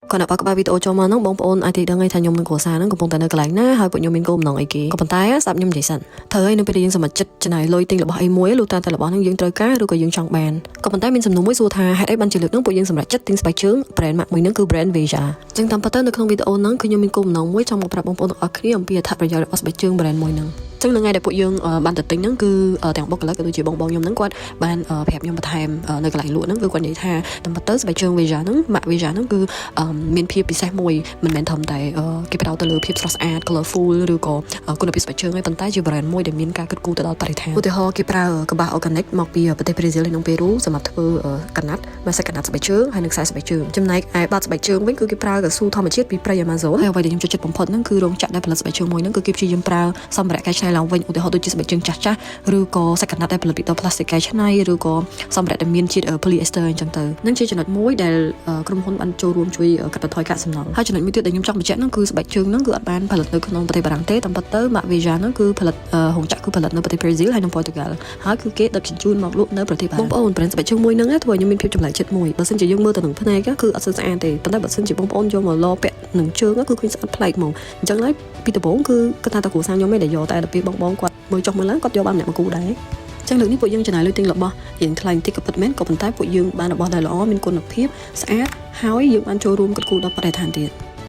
còn bạn ba video cho mà nó bóng ôn ai thì đang ngay thành nhung của xa nó cũng bóng tại nơi cái lạnh na hai bộ nhung mình cũng nòng ấy kì có bàn tay á sắp nhung vậy sẵn thời ấy nó bây giờยังสมัครchất này lôi tinh là bỏ ai muối lưu taแต่ละbỏ năng dương trời cá rồi còn dương chọn bàn có bàn tay mình sầm nụ muối xua tha hay ấy ban chỉ lực nước bộ dươngสมัครchất tinh spike trứng brand mặt mình nóคือ brand Veja จึงทำพัฒนาในក្នុងវីដេអូហ្នឹងគឺខ្ញុំមានគោលបំណងមួយចង់មកប្រាប់បងប្អូនទាំងអស់គ្នាអំពីអត្ថប្រយោជន៍របស់ស្បែកជើង brand មួយហ្នឹងចឹងនៅថ្ងៃដែលពួកយើងបានទៅទិញហ្នឹងគឺទាំងបុគ្គលិកក៏ដូចជាបងខ្ញុំហ្នឹងគាត់បានប្រាប់ខ្ញុំបន្ថែមនៅកន្លែងលក់ហ្នឹងគឺគាត់និយាយថាតាមពិតទៅស្បែកជើង Veja ហ្នឹងម៉ាក់ Veja ហ្នឹងគឺមានភាពពិសេសមួយមិនមែនត្រឹមតែគេផ្ដោតទៅលើភាពស្រស់ស្អាត colorful ឬក៏គុណភាពស្បែកជើងឯងប៉ុន្តែជា brand មួយដែលមានការគិតគូរទៅដល់បរិស្ថានឧទាហរណ៍គេប្រើកប្បាស organic មកពីប្រទេសប្រេស៊ីលហើយនិងប៉េរូសម្រាប់ធ្វើកណាត់ម៉ាសាកណាត់ស្បែកជើងហើយនិងខ្សែស្បែកជើងចំណែកឯបាតស្បែកជើងវិញគឺគេប្រើកស៊ូធម្មជាតិពីព្រៃ Amazon ហើយអ្វីដែលខ្ញុំចូលចិត្តបំផុតហ្នឹងគឺរោងចក្រដែលផលិតស្បែកជើងមួយហ្នឹងគឺគេព្យាយាមប្រើសម្ភារៈកែច្នៃឡើងវិញឧទាហរណ៍ដូចជាស្បែកជើងចាស់ឬក៏សាច់កណាត់ដែលផលិតពីផ្លាស្ទិកកែច្នៃឬក៏សម្ភារៈដែលមានជាតិ polyester អញ្ចឹងទៅនឹងជាចំណុចមួយដែលក្រុមហ៊ុនបានចូលរួមជួយកាត់បន្ថយកាកសំណល់ហើយចំណុចមួយទៀតដែលខ្ញុំចង់បញ្ជាក់ហ្នឹងគឺស្បែកជើងហ្នឹងគឺអត់បានផលិតនៅក្នុងប្រទេសបារាំងទេតាមពិតទៅម៉ាក់ Veja ហ្នឹងគឺផលិតរោងចក្រគឺផលិតនៅប្រទេសប្រេស៊ីលហើយនិងប៉ូទុយហ្គាល់ហើយគឺគេដឹកជញ្ជូនមកលក់នៅប្រទេសបារាំងបងប្អូន brand ស្បែកជើងមួយហ្នឹងធ្វើឲ្យខ្ញុំមានភាពចម្លែកចិត្តមួយបើសិនជាយើងមើលទៅនឹងភ្នែកគឺអត់ស្អាតទេប៉ុន្តែបើសិនជាបងប្អូនយកមកលពាក់នឹងជើងគឺឃើញស្អាតប្លែកហ្មងអញ្ចឹងហើយពីដំបូងគឺគាត់ថាតើគ្រួសារខ្ញុំឯងដែលយកតែដល់ពេលបងគាត់មើលចុះមើលឡើងគាត់យកបានម្នាក់មកគូដែរចឹងលើកនេះពួកយើងចំណាយលុយទិញរបស់រៀងថ្លៃបន្តិចក៏ពិតមែនក៏ប៉ុន្តែពួកយើងបានរបស់ដែលល្អមានគុណភាពស្អាតហើយយើងបានចូលរួមគិតគូរដល់បរិស្ថានទៀត